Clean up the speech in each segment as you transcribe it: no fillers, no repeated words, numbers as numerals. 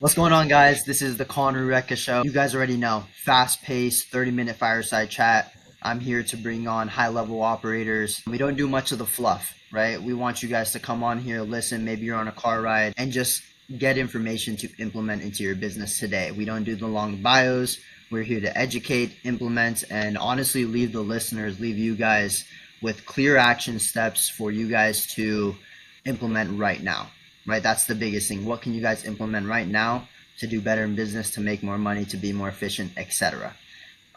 What's going on, guys? This is the Conner Rueca Show. You guys already know, fast-paced, 30-minute fireside chat. I'm here to bring on high-level operators. We don't do much of the fluff, right? We want you guys to come on here, listen, maybe you're on a car ride, and just get information to implement into your business today. We don't do the long bios. We're here to educate, implement, and honestly leave you guys with clear action steps for you guys to implement right now, right? That's the biggest thing. What can you guys implement right now to do better in business, to make more money, to be more efficient, etc.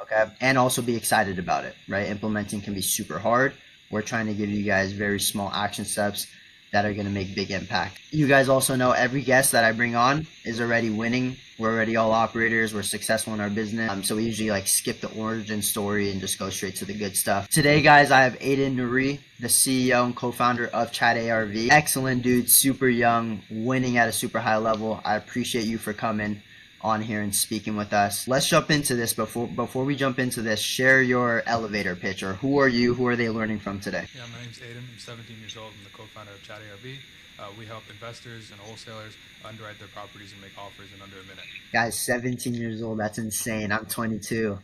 Okay. And also be excited about it, right? Implementing can be super hard. We're trying to give you guys very small action steps that are going to make big impact. You guys also know every guest that I bring on is already winning. We're already all operators. We're successful in our business. So we usually skip the origin story and just go straight to the good stuff. Today, guys, I have Aden Nurie, the CEO and co-founder of Chat ARV. Excellent dude, super young, winning at a super high level. I appreciate you for coming on here and speaking with us. Let's jump into this. Before we jump into this, share your elevator pitch, or who are you? Who are they learning from today? Yeah, my name's Aden. I'm 17 years old. I'm the co-founder of Chat ARV. We help investors and wholesalers underwrite their properties and make offers in under a minute. Guys, 17 years old. That's insane. I'm 22.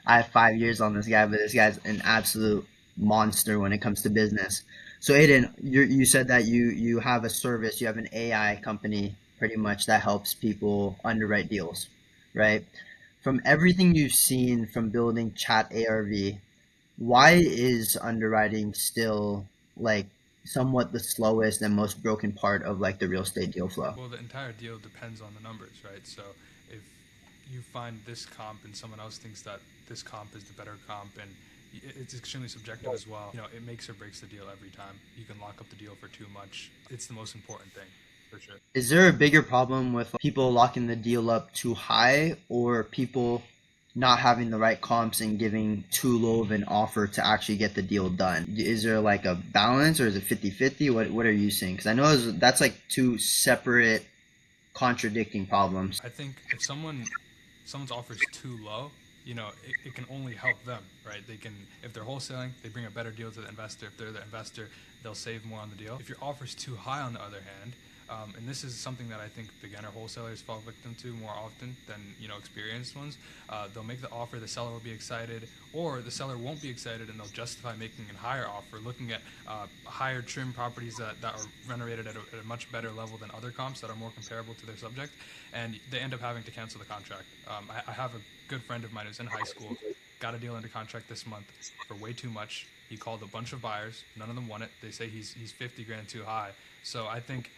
I have 5 years on this guy, but this guy's an absolute monster when it comes to business. So Aiden, you said that you have a service, you have an AI company pretty much that helps people underwrite deals, right? From everything you've seen from building Chat ARV, why is underwriting still somewhat the slowest and most broken part of the real estate deal flow? Well, the entire deal depends on the numbers, right? So if you find this comp and someone else thinks that this comp is the better comp, and it's extremely subjective as well, it makes or breaks the deal every time. You can lock up the deal for too much. It's the most important thing, for sure. Is there a bigger problem with people locking the deal up too high, or people not having the right comps and giving too low of an offer to actually get the deal done? Is there a balance, or is it 50-50? What are you seeing? Because I know that's two separate contradicting problems. I think if someone's offers too low, it can only help them, right? They can, if they're wholesaling, they bring a better deal to the investor. If they're the investor, they'll save more on the deal. If your offer's too high, on the other hand, and this is something that I think beginner wholesalers fall victim to more often than experienced ones. They'll make the offer, the seller will be excited, or the seller won't be excited, and they'll justify making a higher offer, looking at higher trim properties that are renovated at a much better level than other comps that are more comparable to their subject, and they end up having to cancel the contract. I have a good friend of mine who's in high school, got a deal under contract this month for way too much. He called a bunch of buyers, none of them won it. They say he's 50 grand too high. So I think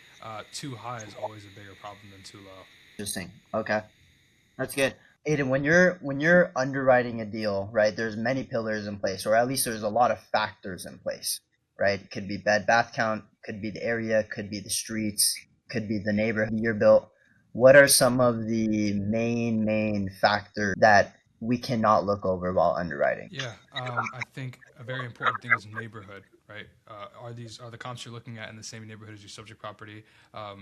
too high is always a bigger problem than too low. Interesting. Okay, that's good. Aiden, when you're underwriting a deal, right? There's many pillars in place, or at least there's a lot of factors in place, right? It could be bed bath count, could be the area, could be the streets, could be the neighborhood you're built. What are some of the main factors that we cannot look over while underwriting? Yeah, I think a very important thing is neighborhood, right? Are the comps you're looking at in the same neighborhood as your subject property?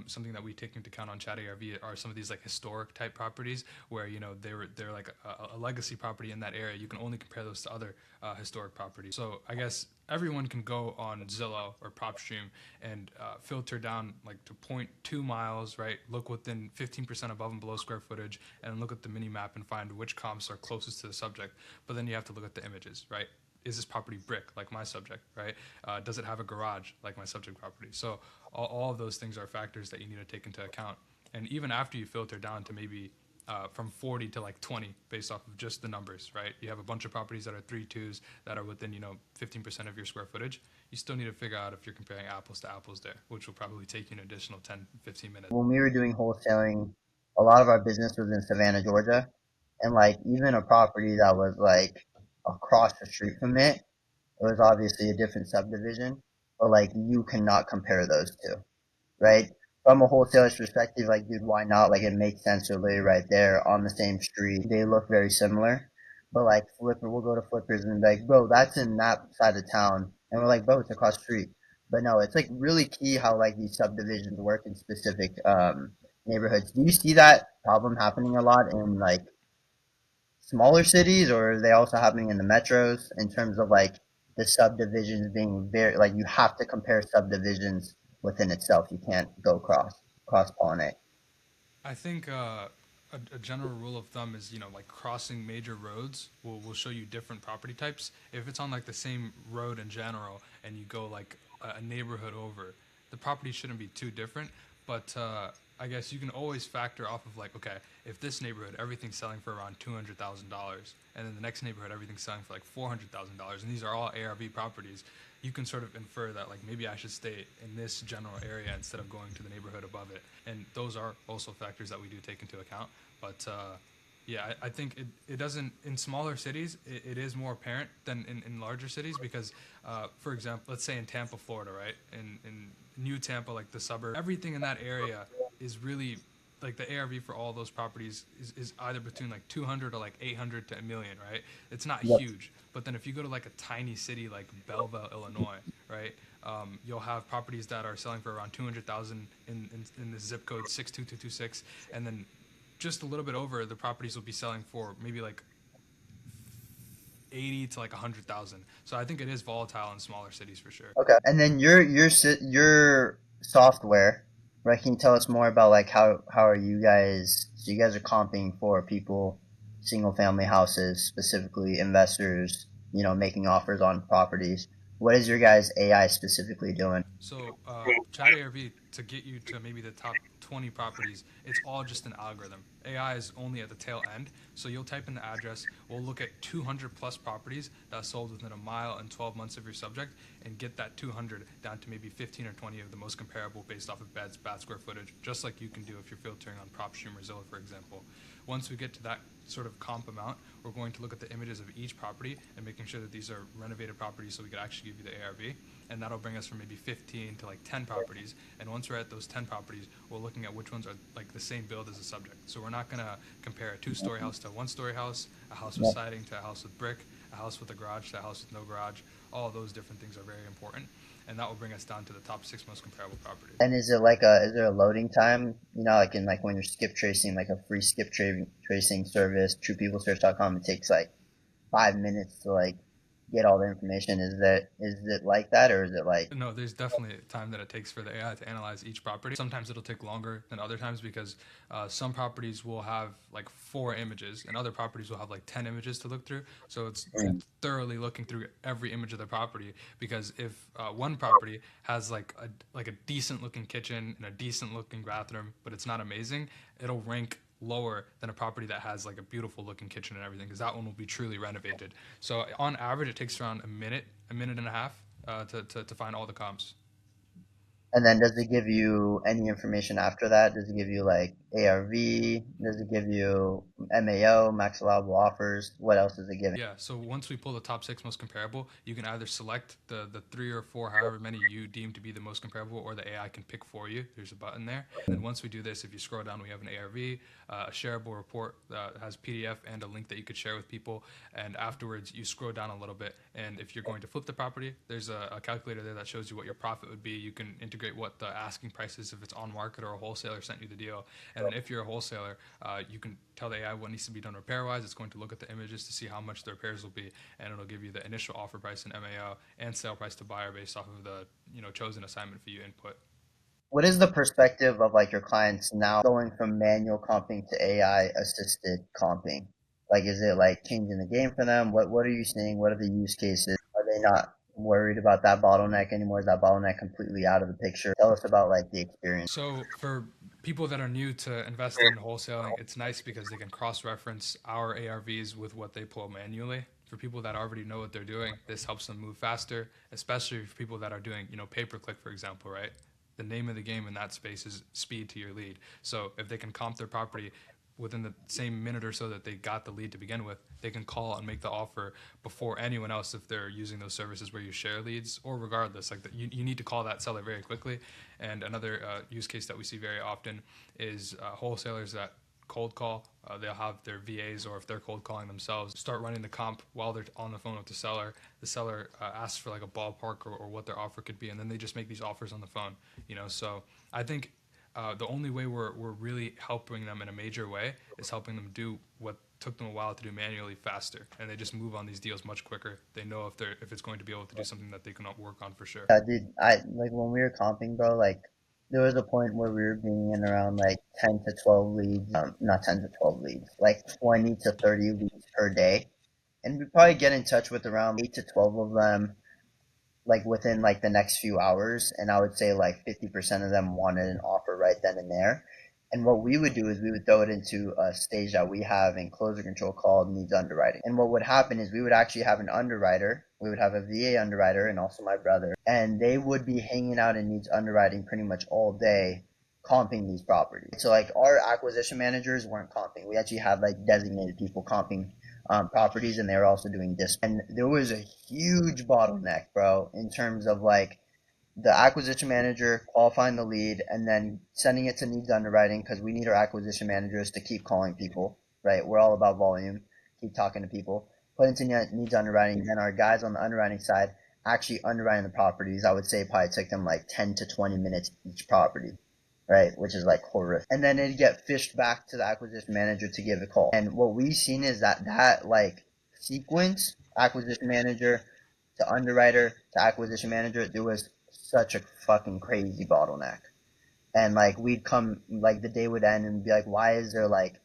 Something that we take into account on Chat ARV are some of these historic type properties where they're like a legacy property in that area. You can only compare those to other historic properties. So I guess everyone can go on Zillow or PropStream and filter down to 0.2 miles, right? Look within 15% above and below square footage, and look at the mini map and find which comps are closest to the subject. But then you have to look at the images, right? Is this property brick like my subject, right? Does it have a garage like my subject property? So all of those things are factors that you need to take into account. And even after you filter down to maybe from 40 to 20 based off of just the numbers, right? You have a bunch of properties that are 3.2s that are within 15% of your square footage. You still need to figure out if you're comparing apples to apples there, which will probably take you an additional 10-15 minutes. When we were doing wholesaling, a lot of our business was in Savannah, Georgia, and even a property that was across the street from it, it was obviously a different subdivision, but you cannot compare those two, right? From a wholesaler's perspective, dude, why not? It makes sense. They're literally right there on the same street. They look very similar. But Flipper, we'll go to Flippers and be like, bro, that's in that side of town. And we're like, bro, it's across the street. But no, it's really key how these subdivisions work in specific neighborhoods. Do you see that problem happening a lot in smaller cities, or are they also happening in the metros in terms of the subdivisions being very you have to compare subdivisions within itself. You can't go cross pollinate. I think a general rule of thumb is, like crossing major roads will show you different property types. If it's on like the same road in general and you go like a neighborhood over, the property shouldn't be too different. But I guess you can always factor off of like, okay, if this neighborhood everything's selling for around $200,000, and then the next neighborhood everything's selling for like $400,000, and these are all ARV properties, you can sort of infer that like maybe I should stay in this general area instead of going to the neighborhood above it. And those are also factors that we do take into account. But yeah, I think it doesn't, in smaller cities, it is more apparent than in larger cities because, for example, let's say in Tampa, Florida, right? In New Tampa, like the suburb, everything in that area is really like the ARV for all those properties is either between like 200 or like 800 to a million, right? It's not Yep. huge. But then if you go to like a tiny city like Belleville, Illinois, right? You'll have properties that are selling for around 200,000 in the zip code 62226, and then just a little bit over, the properties will be selling for maybe like 80 to like 100,000. So I think it is volatile in smaller cities for sure. Okay. And then your software, right? Can you tell us more about like how are you guys? So you guys are comping for people, single family houses, specifically investors, making offers on properties. What is your guys' AI specifically doing? So Chat ARV, to get you to maybe the top 20 properties, it's all just an algorithm. AI is only at the tail end. So you'll type in the address. We'll look at 200 plus properties that sold within a mile and 12 months of your subject and get that 200 down to maybe 15 or 20 of the most comparable based off of beds, bath square footage, just like you can do if you're filtering on PropStream or Zillow, for example. Once we get to that sort of comp amount, we're going to look at the images of each property and making sure that these are renovated properties so we could actually give you the ARV. And that'll bring us from maybe 15 to like 10 properties. And once we're at those 10 properties, we're looking at which ones are like the same build as the subject. So we're not going to compare a two-story house to a one-story house, a house with siding to a house with brick, a house with a garage to a house with no garage. All of those different things are very important. And that will bring us down to the top 6 most comparable properties. And is there a loading time? Like in like when you're skip tracing, like a free tracing service, TruePeopleSearch.com, it takes like 5 minutes to like get all the information. Is it like that, or is it like No, there's definitely time that it takes for the AI to analyze each property. Sometimes it'll take longer than other times because some properties will have like 4 images and other properties will have like 10 images to look through. So it's thoroughly looking through every image of the property because if one property has like a decent looking kitchen and a decent looking bathroom, but it's not amazing, it'll rank lower than a property that has like a beautiful looking kitchen and everything because that one will be truly renovated. So on average, it takes around a minute and a half to find all the comps. and then does it give you any information after that? Does it give you like ARV? Does it give you MAO, max allowable offers? What else is it giving? Yeah, so once we pull the top 6 most comparable, you can either select the 3 or 4, however many you deem to be the most comparable, or the AI can pick for you. There's a button there. And then once we do this, if you scroll down, we have an ARV, a shareable report that has PDF and a link that you could share with people. And afterwards, you scroll down a little bit. And if you're going to flip the property, there's a calculator there that shows you what your profit would be. You can integrate what the asking price is if it's on market or a wholesaler sent you the deal. And then if you're a wholesaler, you can tell the AI what needs to be done repair-wise. It's going to look at the images to see how much the repairs will be, and it'll give you the initial offer price in MAO and sale price to buyer based off of the chosen assignment fee you input. What is the perspective of like your clients now going from manual comping to AI assisted comping? Like, is it like changing the game for them? What are you seeing? What are the use cases? Are they not worried about that bottleneck anymore? Is that bottleneck completely out of the picture? Tell us about like the experience. So for people that are new to investing in wholesaling, it's nice because they can cross-reference our ARVs with what they pull manually. For people that already know what they're doing, this helps them move faster, especially for people that are doing, pay-per-click, for example, right? The name of the game in that space is speed to your lead. So if they can comp their property within the same minute or so that they got the lead to begin with, they can call and make the offer before anyone else if they're using those services where you share leads, or regardless, like you need to call that seller very quickly. And another use case that we see very often is wholesalers that cold call. They'll have their VAs, or if they're cold calling themselves, start running the comp while they're on the phone with the seller. The seller asks for like a ballpark or what their offer could be, and then they just make these offers on the phone. So I think the only way we're really helping them in a major way is helping them do what took them a while to do manually faster, and they just move on these deals much quicker. They know if it's going to be able to do something that they can work on for sure. Yeah, dude, I like when we were comping, bro. Like There was a point where we were bringing in around like 10 to 12 leads, not 10 to 12 leads, like 20 to 30 leads per day. And we'd probably get in touch with around 8 to 12 of them like within like the next few hours, and I would say like 50% of them wanted an offer right then and there. And what we would do is we would throw it into a stage that we have in closer control called needs underwriting. And what would happen is we would actually have an underwriter. We would have a VA underwriter and also my brother, and they would be hanging out in needs underwriting pretty much all day comping these properties. So like our acquisition managers weren't comping. We actually had like designated people comping properties, and they were also doing this. And there was a huge bottleneck, bro, in terms of like the acquisition manager qualifying the lead and then sending it to needs underwriting because we need our acquisition managers to keep calling people, right? We're all about volume, keep talking to people, put into needs underwriting. Then our guys on the underwriting side actually underwriting the properties. I would say it probably took them like 10 to 20 minutes each property, right? Which is like horrific. And then it'd get fished back to the acquisition manager to give a call. And what we've seen is that like sequence, acquisition manager to underwriter to acquisition manager, there was such a fucking crazy bottleneck. And like we'd come, like the day would end and be like, why is there like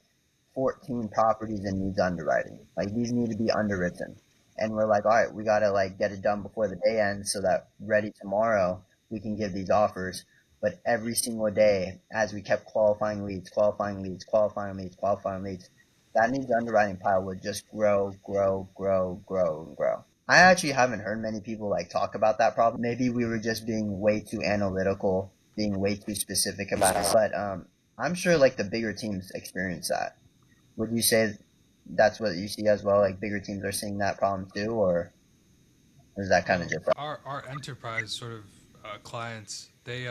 14 properties in needs underwriting? Like these need to be underwritten. And we're like, all right, we gotta like get it done before the day ends so that ready tomorrow we can give these offers. But every single day, as we kept qualifying leads, that needs underwriting pile would just grow. I actually haven't heard many people like talk about that problem. Maybe we were just being way too analytical, being way too specific about it. But I'm sure like the bigger teams experience that. Would you say that's what you see as well? Like bigger teams are seeing that problem too, or is that kind of Well, different? our enterprise sort of clients, they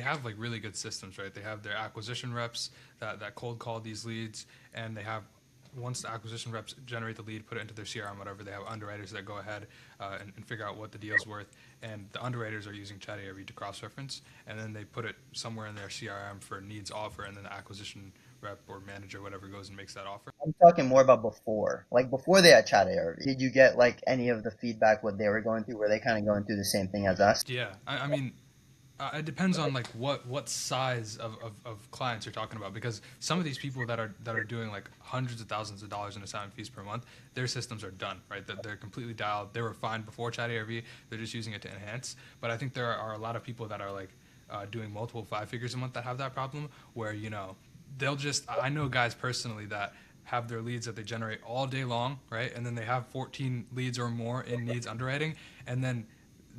have like really good systems, right? They have their acquisition reps that cold call these leads, and they have once the acquisition reps generate the lead, put it into their CRM, whatever. They have underwriters that go ahead and figure out what the deal's worth, and the underwriters are using Chat ARV to cross-reference, and then they put it somewhere in their CRM for needs offer, and then the acquisition rep or manager, whatever, goes and makes that offer. I'm talking more about before. Like before they had Chat ARV. Did you get like any of the feedback what they were going through? Were they kind of going through the same thing as us? Yeah, I mean, it depends on like what size of clients you're talking about, because some of these people that are doing like hundreds of thousands of dollars in assignment fees per month, their systems are done, right? That they're completely dialed. They were fine before Chat ARV. They're just using it to enhance. But I think there are a lot of people that are like doing multiple five figures a month that have that problem, where they'll just, I know guys personally that have their leads that they generate all day long, right? And then they have 14 leads or more in needs underwriting, and then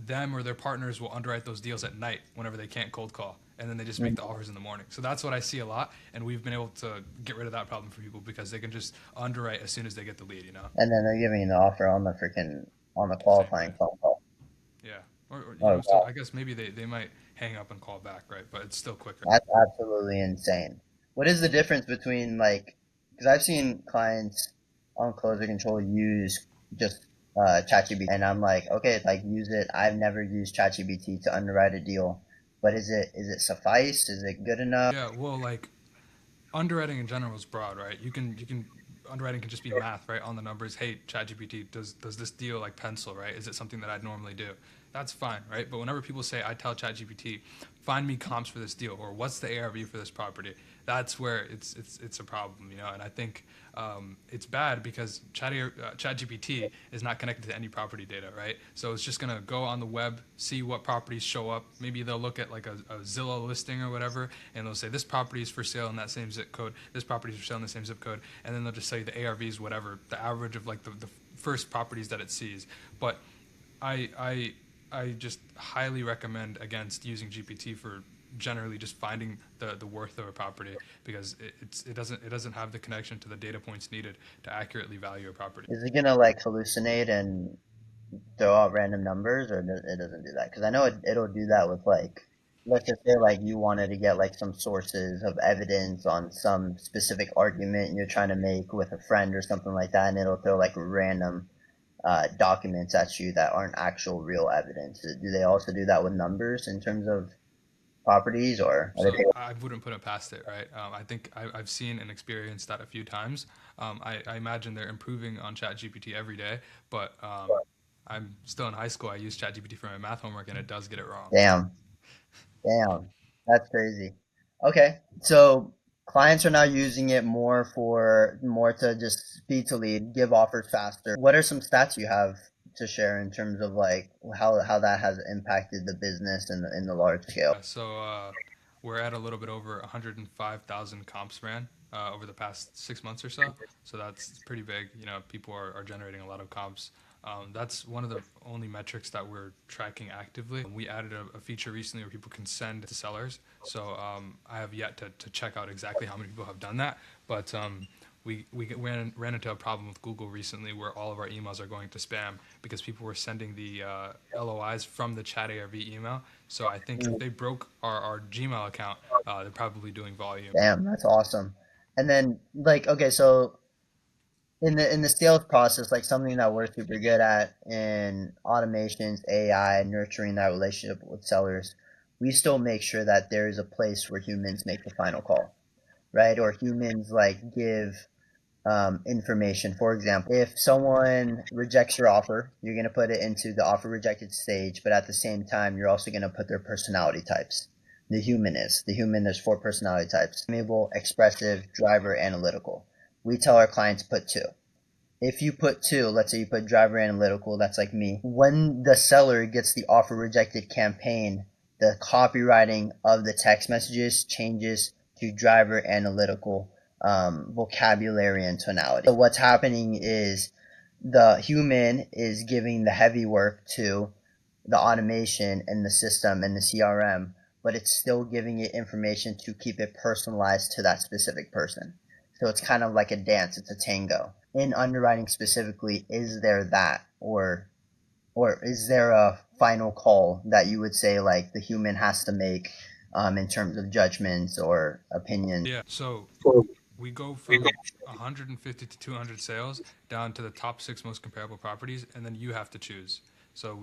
them or their partners will underwrite those deals at night whenever they can't cold call, and then they just make the offers in the morning. So that's what I see a lot, and we've been able to get rid of that problem for people because they can just underwrite as soon as they get the lead. And then they're giving you the offer on the freaking on the Same day. qualifying phone call. Yeah. Or Oh, still, wow. I guess maybe they might hang up and call back, right? But it's still quicker. That's absolutely insane. What is the difference between like, because I've seen clients on closer control use just ChatGPT, and I'm like, okay, like use it. I've never used ChatGPT to underwrite a deal, but is it suffice? Is it good enough? Yeah. Well, like underwriting in general is broad, right? You can underwriting can just be math, right? On the numbers. Hey, ChatGPT, does this deal like pencil, right? Is it something that I'd normally do? That's fine, right? But whenever people say, I tell ChatGPT, find me comps for this deal, or what's the ARV for this property, that's where it's a problem, And I think it's bad because ChatGPT is not connected to any property data, right? So it's just gonna go on the web, see what properties show up. Maybe they'll look at like a Zillow listing or whatever, and they'll say this property is for sale in that same zip code. This property is for sale in the same zip code, and then they'll just say the ARVs, whatever, the average of like the first properties that it sees. But I I I just highly recommend against using GPT for generally just finding the worth of a property, because it doesn't have the connection to the data points needed to accurately value a property. Is it gonna like hallucinate and throw out random numbers, or it doesn't do that? Because I know it'll do that with like, let's just say like you wanted to get like some sources of evidence on some specific argument you're trying to make with a friend or something like that, and it'll throw like random documents at you that aren't actual real evidence. Do they also do that with numbers in terms of properties, or are they So taking? I wouldn't put it past it, right? I think I've seen and experienced that a few times. I imagine they're improving on ChatGPT every day, but I'm still in high school. I use ChatGPT for my math homework, and it does get it wrong. Damn. Damn, that's crazy. Okay, so clients are now using it more to just speed to lead, give offers faster. What are some stats you have to share in terms of like how that has impacted the business in the large scale? So we're at a little bit over 105,000 comps ran over the past 6 months or so. So that's pretty big. You know, people are generating a lot of comps. That's one of the only metrics that we're tracking actively. We added a feature recently where people can send to sellers. So I have yet to check out exactly how many people have done that. But we ran into a problem with Google recently where all of our emails are going to spam because people were sending the LOIs from the Chat ARV email. So I think if they broke our Gmail account, they're probably doing volume. Damn, that's awesome. And then like okay, so in the sales process, like something that we're super good at in automations, AI, nurturing that relationship with sellers, we still make sure that there is a place where humans make the final call, right? Or humans like give information. For example, if someone rejects your offer, you're going to put it into the offer rejected stage, but at the same time, you're also going to put their personality types. The human, there's four personality types: amiable, expressive, driver, analytical. We tell our clients put two. If you put two, let's say you put driver analytical, that's like me. When the seller gets the offer rejected campaign, the copywriting of the text messages changes to driver analytical vocabulary and tonality. So what's happening is the human is giving the heavy work to the automation and the system and the CRM, but it's still giving it information to keep it personalized to that specific person. So it's kind of like a dance, it's a tango. In underwriting specifically, is there that or is there a final call that you would say like the human has to make in terms of judgments or opinions? Yeah. So we go from 150 to 200 sales down to the top six most comparable properties, and then you have to choose. So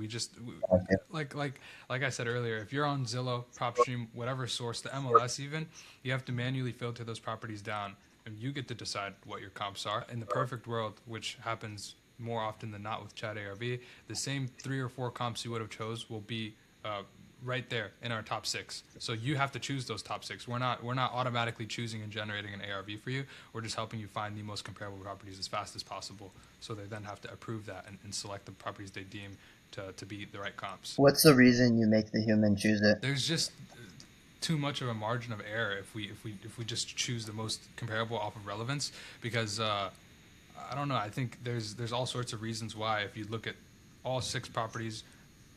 like like like I said earlier, if you're on Zillow, PropStream, whatever source, the MLS even, you have to manually filter those properties down, and you get to decide what your comps are. In the perfect world, which happens more often than not with Chat ARV, the same three or four comps you would have chose will be uh, right there in our top six. So you have to choose those top six. We're not automatically choosing and generating an ARV for you. We're just helping you find the most comparable properties as fast as possible. So they then have to approve that and select the properties they deem to be the right comps. What's the reason you make the human choose it? There's just too much of a margin of error if we just choose the most comparable off of relevance because I don't know. I think there's all sorts of reasons why. If you look at all six properties,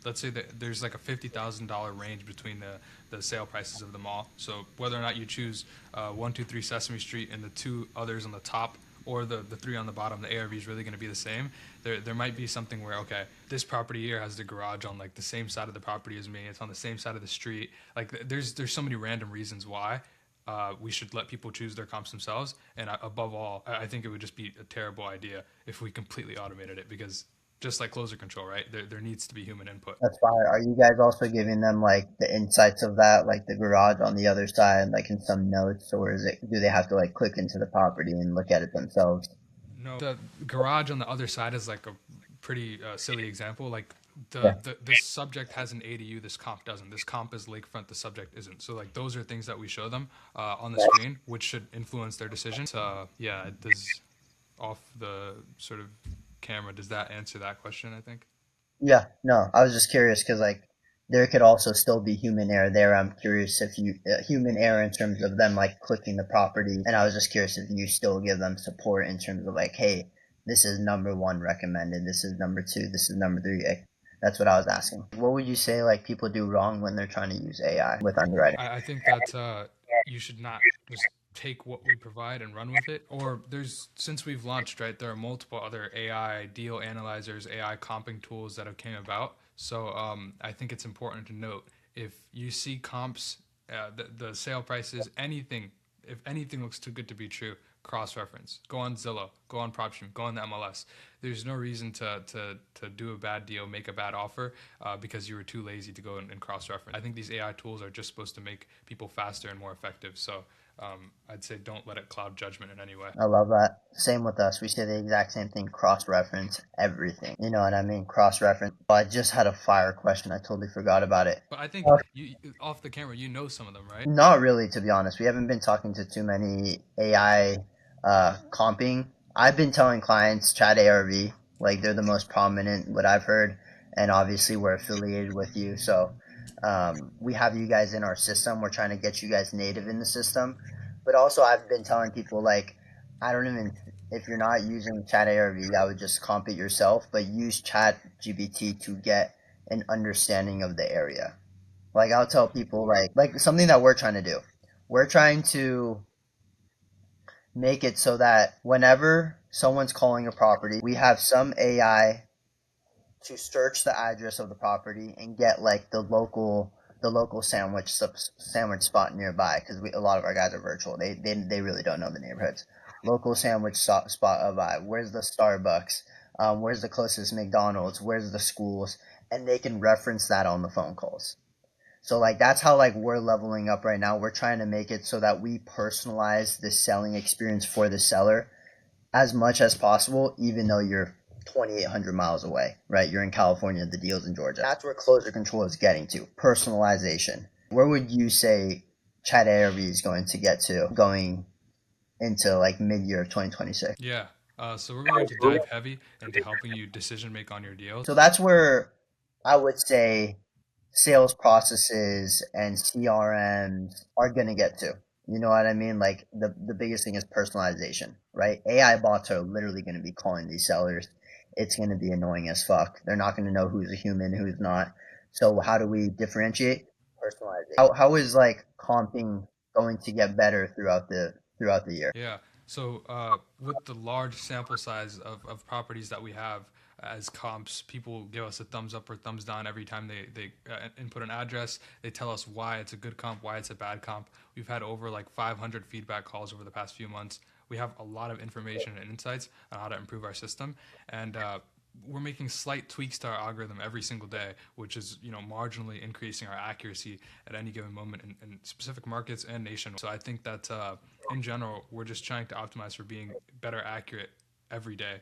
let's say that there's like a $50,000 range between the sale prices of them all. So whether or not you choose 123 Sesame Street and the two others on the top, or the three on the bottom, the ARV is really going to be the same. There might be something where, okay, this property here has the garage on like the same side of the property as me. It's on the same side of the street. Like there's so many random reasons why we should let people choose their comps themselves. And above all, I think it would just be a terrible idea if we completely automated it because just like closer control, right? There needs to be human input. That's fire. Are you guys also giving them like the insights of that, like the garage on the other side, like in some notes, or is it do they have to like click into the property and look at it themselves? No, the garage on the other side is like a pretty silly example. Like Yeah. this subject has an ADU, this comp doesn't. This comp is lakefront, the subject isn't. So like those are things that we show them on the screen, which should influence their decision. Yeah, it does off the sort of camera. Does that answer that question? I think. Yeah, no, I was just curious because like there could also still be human error there. I'm curious if you human error in terms of them like clicking the property, and I was just curious if you still give them support in terms of like, hey, this is number one recommended, this is number two, this is number three. Like, that's what I was asking. What would you say like people do wrong when they're trying to use AI with underwriting? I think that you should not just take what we provide and run with it. Or there's since we've launched, right, there are multiple other AI deal analyzers, AI comping tools that have came about. So I think it's important to note if you see comps, the sale prices, anything, if anything looks too good to be true, cross-reference. Go on Zillow, go on PropStream, go on the MLS. There's no reason to do a bad deal, make a bad offer because you were too lazy to go and cross-reference. I think these AI tools are just supposed to make people faster and more effective. So I'd say don't let it cloud judgment in any way. I love that. Same with us. We say the exact same thing, cross-reference everything. You know what I mean? Cross-reference. Oh, I just had a fire question. I totally forgot about it. But I think you off the camera, you know some of them, right? Not really, to be honest. We haven't been talking to too many AI comping. I've been telling clients Chat ARV, like they're the most prominent, what I've heard, and obviously we're affiliated with you, so we have you guys in our system. We're trying to get you guys native in the system, but also I've been telling people like, I don't even if you're not using Chat ARV, I would just comp it yourself, but use Chat GPT to get an understanding of the area. Like I'll tell people like something that we're trying to do. We're trying to make it so that whenever someone's calling a property, we have some AI to search the address of the property and get like the local sandwich spot nearby because a lot of our guys are virtual. They really don't know the neighborhoods. Local sandwich spot of where's the Starbucks, where's the closest McDonald's, where's the schools, and they can reference that on the phone calls. So like that's how like we're leveling up right now. We're trying to make it so that we personalize the selling experience for the seller as much as possible, even though you're 2,800 miles away, right? You're in California, the deal's in Georgia. That's where closer control is getting to, personalization. Where would you say Chat ARV is going to get to going into like mid-year of 2026? Yeah. So we're going to dive heavy into helping you decision make on your deals. So that's where I would say sales processes and CRMs are going to get to. You know what I mean? Like the biggest thing is personalization, right? AI bots are literally going to be calling these sellers. It's going to be annoying as fuck. They're not going to know who's a human, who's not. So how do we differentiate? Personalization. How is like comping going to get better throughout the year? Yeah. So with the large sample size of properties that we have as comps, people give us a thumbs up or thumbs down every time they input an address. They tell us why it's a good comp, why it's a bad comp. We've had over like 500 feedback calls over the past few months. We have a lot of information and insights on how to improve our system, and we're making slight tweaks to our algorithm every single day, which is marginally increasing our accuracy at any given moment in specific markets and nation. So I think that in general, we're just trying to optimize for being better accurate every day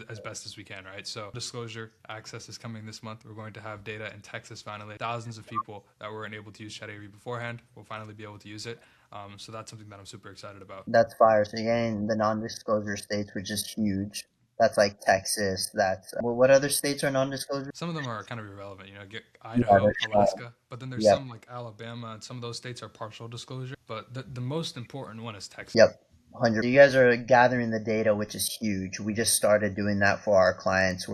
as best as we can, right? So disclosure access is coming this month. We're going to have data in Texas finally. Thousands of people that weren't able to use Chat ARV beforehand will finally be able to use it. So that's something that I'm super excited about. That's fire. So you're getting the non-disclosure states, which is huge. That's like Texas. What other states are non-disclosure? Some of them are kind of irrelevant, get Yeah, Idaho, Alaska, but then there's yep, some like Alabama, and some of those states are partial disclosure. But the most important one is Texas. yep, 100. You guys are gathering the data, which is huge. We just started doing that for our clients.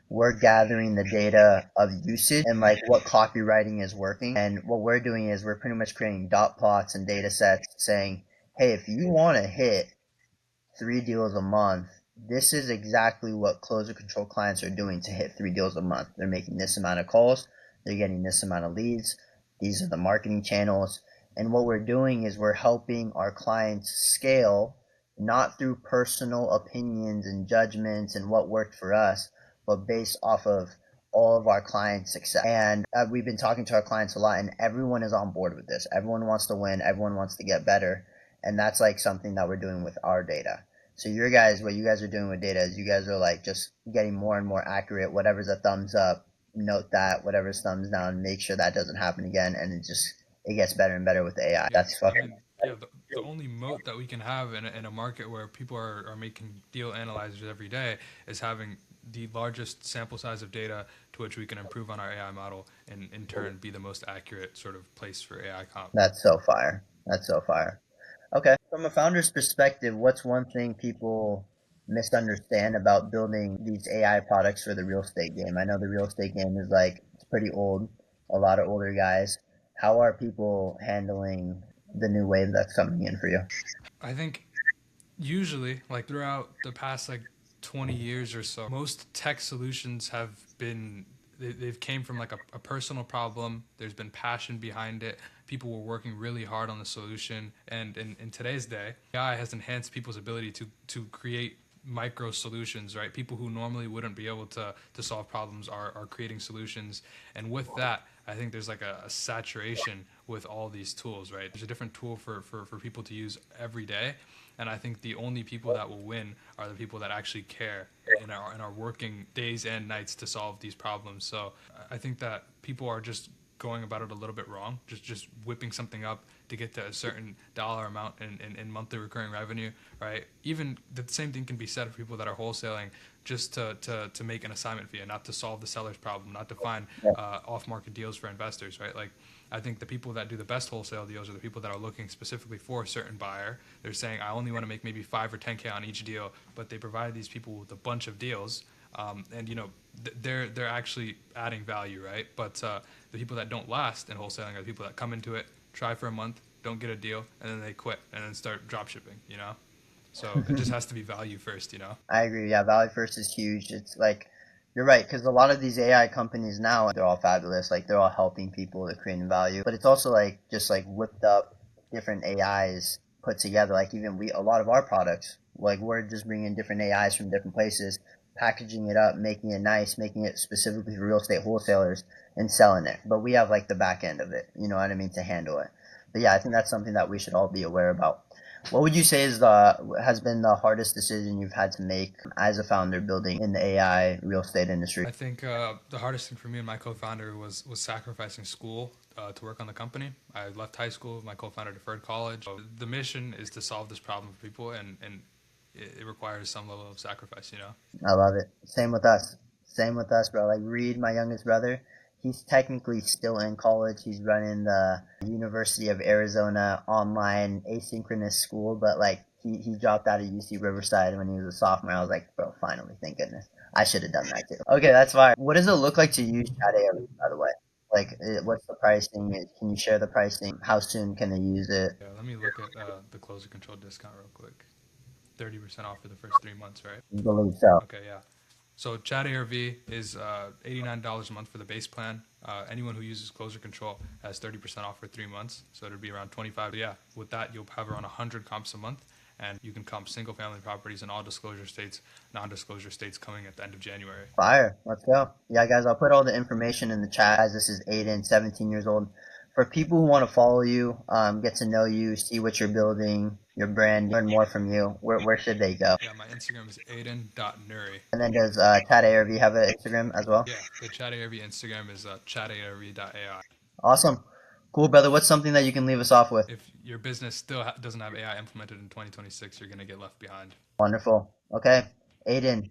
We're gathering the data of usage and like what copywriting is working. And what we're doing is we're pretty much creating dot plots and data sets saying, hey, if you want to hit 3 deals a month, this is exactly what closer control clients are doing to hit 3 deals a month. They're making this amount of calls, they're getting this amount of leads, these are the marketing channels. And what we're doing is we're helping our clients scale, not through personal opinions and judgments and what worked for us, but based off of all of our clients' success. And we've been talking to our clients a lot, and everyone is on board with this. Everyone wants to win, everyone wants to get better. And that's like something that we're doing with our data. So what you guys are doing with data is you guys are like just getting more and more accurate. Whatever's a thumbs up, note that. Whatever's thumbs down, make sure that doesn't happen again. And it gets better and better with the AI. Yeah, That's I fucking. mean, yeah, the only moat that we can have in a market where people are making deal analyzers every day is having the largest sample size of data to which we can improve on our AI model and in turn be the most accurate sort of place for AI comp. That's so fire. That's so fire. Okay. From a founder's perspective, what's one thing people misunderstand about building these AI products for the real estate game? I know the real estate game is like, it's pretty old, a lot of older guys. How are people handling the new wave that's coming in for you? I think usually, like throughout the past like 20 years or so, most tech solutions have been they've came from like a personal problem. There's been passion behind it. People were working really hard on the solution, and in today's day, AI has enhanced people's ability to create micro solutions, right? People who normally wouldn't be able to solve problems are creating solutions. And with that, I think there's like a saturation with all these tools, right? There's a different tool for people to use every day. And I think the only people that will win are the people that actually care in our working days and nights to solve these problems. So I think that people are just going about it a little bit wrong, just whipping something up to get to a certain dollar amount in monthly recurring revenue, right? Even the same thing can be said for people that are wholesaling just to make an assignment fee and not to solve the seller's problem, not to find off-market deals for investors, right? Like, I think the people that do the best wholesale deals are the people that are looking specifically for a certain buyer. They're saying, I only want to make maybe 5 or 10K on each deal, but they provide these people with a bunch of deals. And, you know, they're actually adding value, right? But the people that don't last in wholesaling are the people that come into it, try for a month, don't get a deal, and then they quit and then start drop shipping, you know? So it just has to be value first, you know? I agree. Yeah, value first is huge. It's like, you're right, because a lot of these AI companies now, they're all fabulous. Like, they're all helping people, they're creating value. But it's also like just like whipped up different AIs put together. Like, even a lot of our products, like, we're just bringing different AIs from different places, packaging it up, making it nice, making it specifically for real estate wholesalers and selling it. But we have like the back end of it, you know what I mean, to handle it. But yeah, I think that's something that we should all be aware about. What would you say has been the hardest decision you've had to make as a founder building in the AI real estate industry? I think the hardest thing for me and my co-founder was sacrificing school to work on the company. I left high school. My co-founder deferred college. So the mission is to solve this problem for people, and it requires some level of sacrifice, you know? I love it. Same with us. Same with us, bro. Like Reed, my youngest brother, he's technically still in college. He's running the University of Arizona online asynchronous school, but like he dropped out of UC Riverside when he was a sophomore. I was like, bro, finally, thank goodness. I should have done that too. Okay, that's fine. What does it look like to use Chat ARV, by the way? Like, what's the pricing? Can you share the pricing? How soon can they use it? Yeah, let me look at the closer control discount real quick. 30% off for the first 3 months, right? I believe so. Okay, yeah. So Chat ARV is $89 a month for the base plan. Anyone who uses closer control has 30% off for 3 months, so it'll be around 25. But yeah, with that you'll have around 100 comps a month, and you can comp single family properties in all disclosure states, non-disclosure states coming at the end of January. Fire. Let's go. Yeah, guys, I'll put all the information in the chat. Guys, this is Aden, 17 years old. For people who want to follow you, get to know you, see what you're building, your brand, learn more from you, where should they go? Yeah, my Instagram is Aden.Nurie. And then does Chat ARV have an Instagram as well? Yeah, the Chat ARV Instagram is chatarv.ai. Awesome. Cool, brother. What's something that you can leave us off with? If your business still doesn't have AI implemented in 2026, you're going to get left behind. Wonderful. Okay. Aden,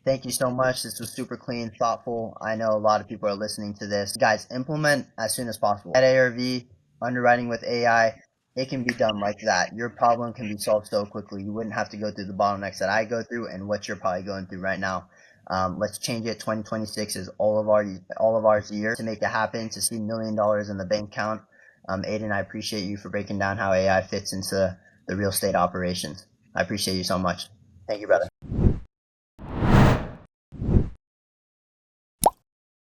thank you so much. This was super clean, thoughtful. I know a lot of people are listening to this. Guys, implement as soon as possible. At ARV, underwriting with AI, it can be done like that. Your problem can be solved so quickly. You wouldn't have to go through the bottlenecks that I go through and what you're probably going through right now. Let's change it. 2026 is all of ours year to make it happen, to see $1 million in the bank account. Aden, I appreciate you for breaking down how AI fits into the real estate operations. I appreciate you so much. Thank you, brother.